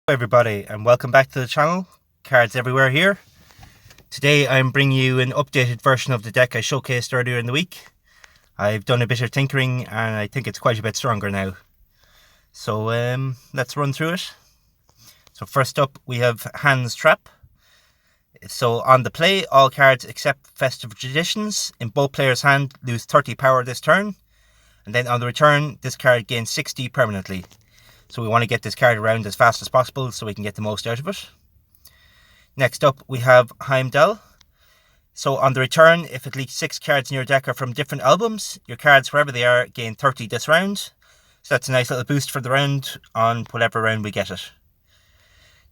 Hello everybody and welcome back to the channel. Cards everywhere here. Today I'm bringing you an updated version of the deck I showcased earlier in the week. I've done a bit of tinkering and I think it's quite a bit stronger now. So let's run through it. So first up we have Hand's Trap. So on the play, all cards except Festive Traditions in both players' hand lose 30 power this turn. And then on the return, this card gains 60 permanently. So we want to get this card around as fast as possible so we can get the most out of it. Next up we have Heimdall. So on the return, if at least 6 cards in your deck are from different albums, your cards, wherever they are, gain 30 this round. So that's a nice little boost for the round on whatever round we get it.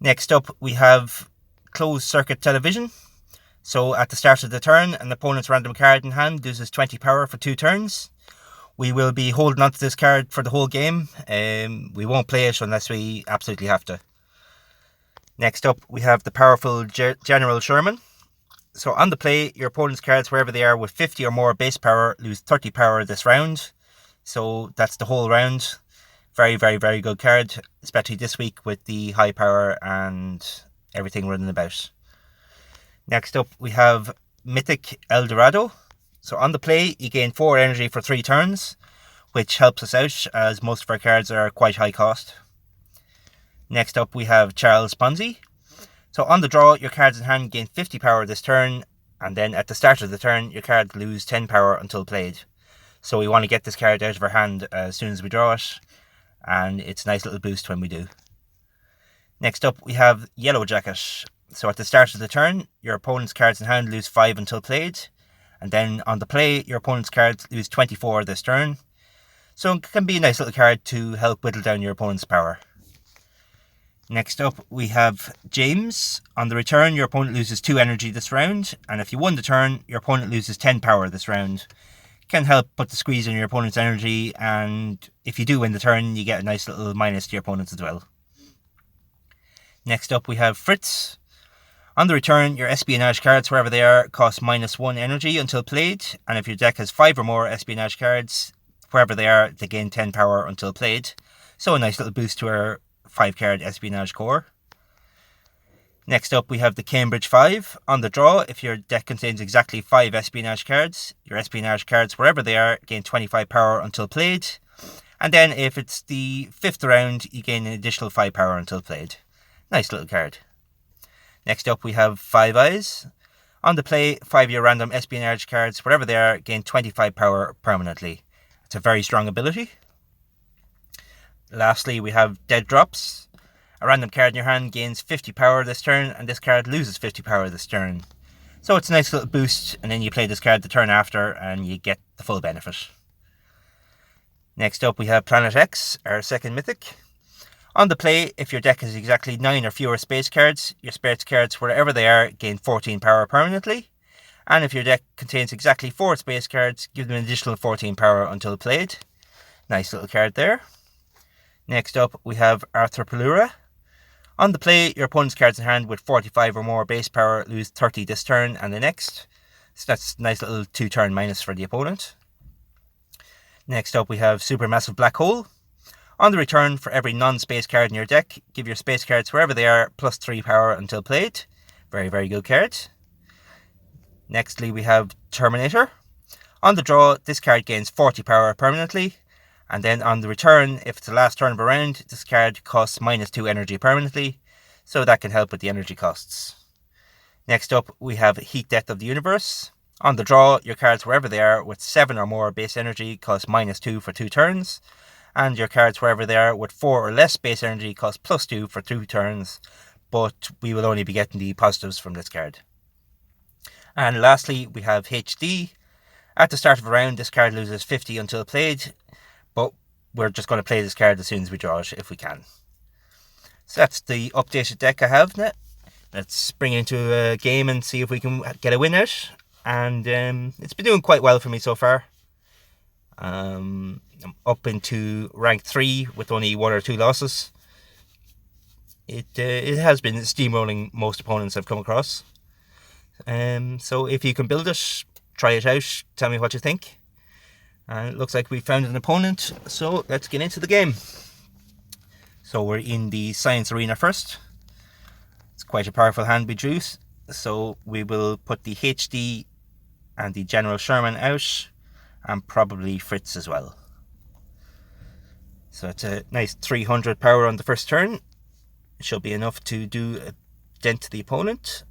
Next up we have Closed Circuit Television. So at the start of the turn, an opponent's random card in hand loses 20 power for 2 turns. We will be holding on to this card for the whole game. We won't play it unless we absolutely have to. Next up, we have the powerful General Sherman. So on the play, your opponent's cards, wherever they are, with 50 or more base power, lose 30 power this round. So that's the whole round. Very, very, very good card, especially this week with the high power and everything running about. Next up, we have Mythic El Dorado. So on the play, you gain 4 energy for 3 turns, which helps us out as most of our cards are quite high cost. Next up we have Charles Ponzi. So on the draw, your cards in hand gain 50 power this turn, and then at the start of the turn, your cards lose 10 power until played. So we want to get this card out of our hand as soon as we draw it, and it's a nice little boost when we do. Next up we have Yellow Jacket. So at the start of the turn, your opponent's cards in hand lose 5 until played. And then on the play, your opponent's cards lose 24 this turn. So it can be a nice little card to help whittle down your opponent's power. Next up, we have James. On the return, your opponent loses 2 energy this round. And if you won the turn, your opponent loses 10 power this round. Can help put the squeeze on your opponent's energy. And if you do win the turn, you get a nice little minus to your opponents as well. Next up, we have Fritz. On the return, your espionage cards, wherever they are, cost -1 energy until played, and if your deck has 5 or more espionage cards, wherever they are, they gain 10 power until played. So a nice little boost to our 5-card espionage core. Next up we have the Cambridge 5. On the draw, if your deck contains exactly 5 espionage cards, your espionage cards, wherever they are, gain 25 power until played. And then if it's the 5th round, you gain an additional 5 power until played. Nice little card. Next up we have Five Eyes. On the play, 5 of your random espionage cards, wherever they are, gain 25 power permanently. It's a very strong ability. Lastly, we have Dead Drops. A random card in your hand gains 50 power this turn, and this card loses 50 power this turn. So it's a nice little boost, and then you play this card the turn after, and you get the full benefit. Next up we have Planet X, our second mythic. On the play, if your deck has exactly 9 or fewer space cards, your space cards, wherever they are, gain 14 power permanently. And if your deck contains exactly 4 space cards, give them an additional 14 power until played. Nice little card there. Next up, we have Arthropelura. On the play, your opponent's cards in hand with 45 or more base power lose 30 this turn and the next. So that's a nice little 2-turn minus for the opponent. Next up, we have Supermassive Black Hole. On the return, for every non-space card in your deck, give your space cards, wherever they are, +3 power until played. Very, very good card. Nextly, we have Terminator. On the draw, this card gains 40 power permanently. And then on the return, if it's the last turn of a round, this card costs -2 energy permanently. So that can help with the energy costs. Next up, we have Heat Death of the Universe. On the draw, your cards, wherever they are, with 7 or more base energy, cost -2 for 2 turns. And your cards, wherever they are, with 4 or less base energy, cost +2 for 2 turns, but we will only be getting the positives from this card. And lastly, we have HD. At the start of a round, this card loses 50 until played, but we're just going to play this card as soon as we draw it, if we can. So that's the updated deck I have now. Let's bring it into a game and see if we can get a win out. And it's been doing quite well for me so far. I'm up into rank 3 with only 1 or 2 losses. It has been steamrolling most opponents I've come across. So if you can build it, try it out, tell me what you think. And it looks like we found an opponent, so let's get into the game. So we're in the Science Arena first. It's quite a powerful hand we drew. So we will put the HD and the General Sherman out, and probably Fritz as well. So it's a nice 300 power on the first turn. It should be enough to do a dent to the opponent.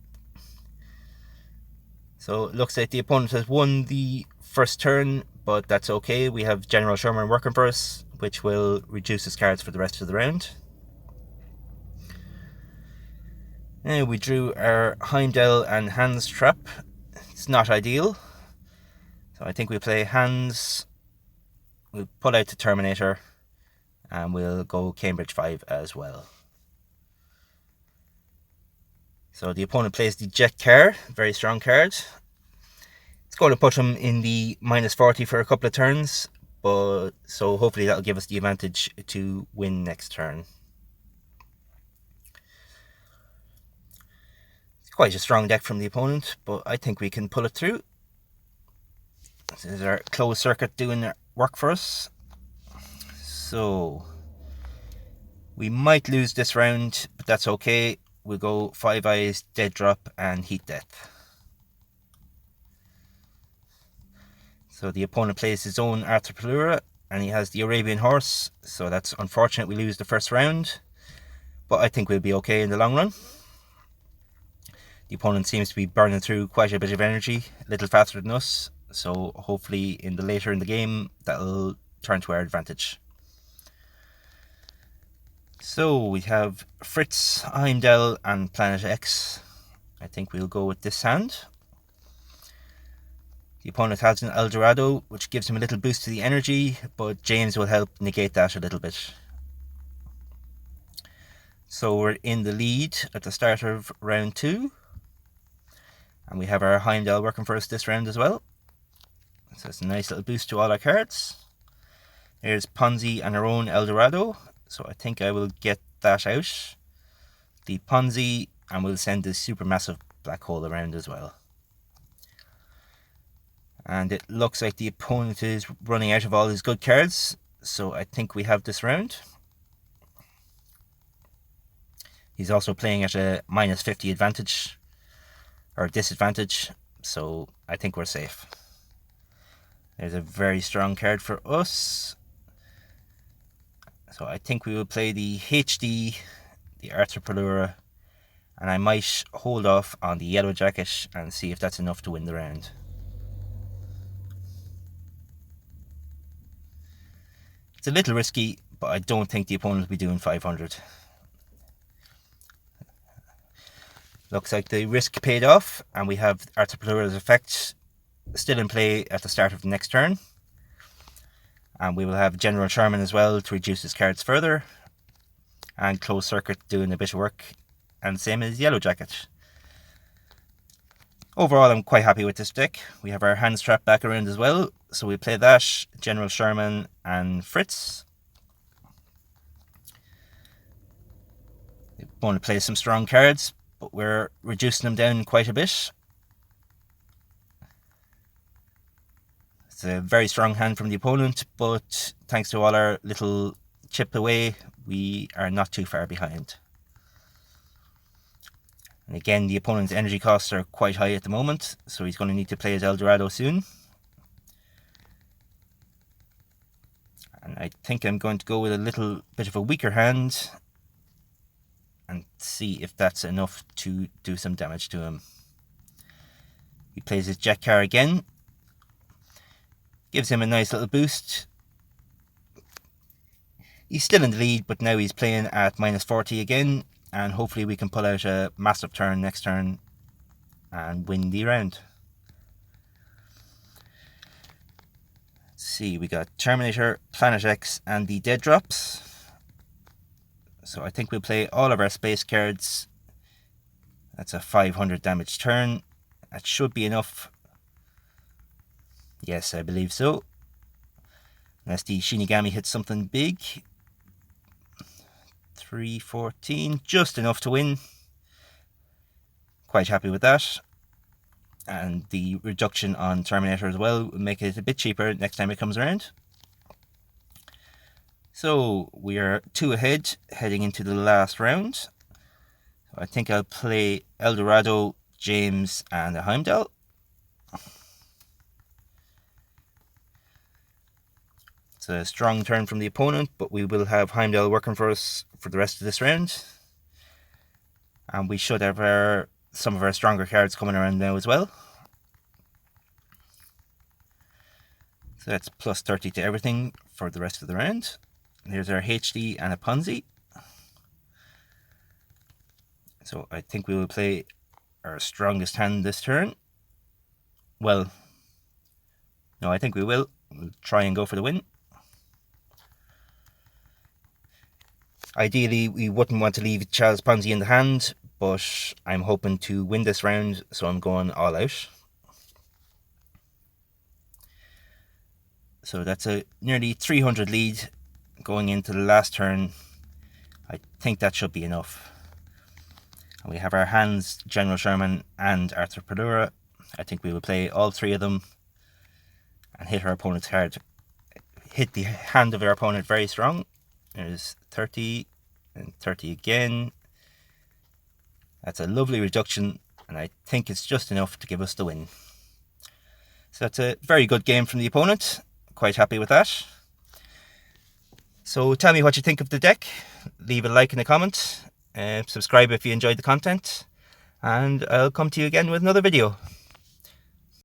So it looks like the opponent has won the first turn, but that's okay. We have General Sherman working for us, which will reduce his cards for the rest of the round. Now we drew our Heimdall and Hans trap. It's not ideal. So I think we play Hans, we'll pull out the Terminator, and we'll go Cambridge 5 as well. So the opponent plays the Jet Car, very strong card. It's going to put him in the -40 for a couple of turns, but so hopefully that'll give us the advantage to win next turn. It's quite a strong deck from the opponent, but I think we can pull it through. This is our closed circuit doing work for us. So we might lose this round, but that's okay. We'll go 5 Eyes, Dead Drop, and Heat Death. So the opponent plays his own Arthur Pelura, and he has the Arabian Horse, so that's unfortunate we lose the first round, but I think we'll be okay in the long run. The opponent seems to be burning through quite a bit of energy, a little faster than us, so hopefully in the later in the game that'll turn to our advantage. So we have Fritz, Heimdall, and Planet X. I think we'll go with this hand. The opponent has an El Dorado, which gives him a little boost to the energy, but James will help negate that a little bit. So we're in the lead at the start of round 2. And we have our Heimdall working for us this round as well. So it's a nice little boost to all our cards. There's Ponzi and our own El Dorado. So I think I will get that out. The Ponzi, and we'll send this supermassive black hole around as well. And it looks like the opponent is running out of all his good cards, so I think we have this round. He's also playing at a -50 advantage, or disadvantage, so I think we're safe. There's a very strong card for us. So I think we will play the HD, the Arthur Pelura, and I might hold off on the Yellow Jacket and see if that's enough to win the round. It's a little risky, but I don't think the opponent will be doing 500. Looks like the risk paid off, and we have Arthur Pelura's effect still in play at the start of the next turn. And we will have General Sherman as well to reduce his cards further. And Closed Circuit doing a bit of work, and same as Yellow Jacket. Overall, I'm quite happy with this deck. We have our hands trap back around as well, so we play that, General Sherman and Fritz. We want to play some strong cards, but we're reducing them down quite a bit. It's a very strong hand from the opponent, but thanks to all our little chip away, we are not too far behind. And again, the opponent's energy costs are quite high at the moment, so he's going to need to play his El Dorado soon. And I think I'm going to go with a little bit of a weaker hand and see if that's enough to do some damage to him. He plays his Jet Car again. Gives him a nice little boost. He's still in the lead, but now he's playing at -40 again. And hopefully we can pull out a massive turn next turn and win the round. Let's see, we got Terminator, Planet X, and the Dead Drops. So I think we'll play all of our space cards. That's a 500 damage turn. That should be enough. Yes, I believe so. Unless the Shinigami hits something big. 314, just enough to win. Quite happy with that. And the reduction on Terminator as well will make it a bit cheaper next time it comes around. So we are 2 ahead heading into the last round. I think I'll play Eldorado, James and a Heimdall. It's a strong turn from the opponent, but we will have Heimdall working for us for the rest of this round. And we should have some of our stronger cards coming around now as well. So that's plus 30 to everything for the rest of the round. And here's our HD and a Ponzi. So I think we will play our strongest hand this turn. Well, no, I think we will. We'll try and go for the win. Ideally, we wouldn't want to leave Charles Ponzi in the hand, but I'm hoping to win this round, so I'm going all out. So that's a nearly 300 lead going into the last turn. I think that should be enough. And we have our hands, General Sherman and Arthur Padura. I think we will play all 3 of them and hit our opponent's card. Hit the hand of our opponent very strong. There's 30 and 30 again. That's a lovely reduction, and I think it's just enough to give us the win. So that's a very good game from the opponent. Quite happy with that. So tell me what you think of the deck. Leave a like in the comment. Subscribe if you enjoyed the content. And I'll come to you again with another video.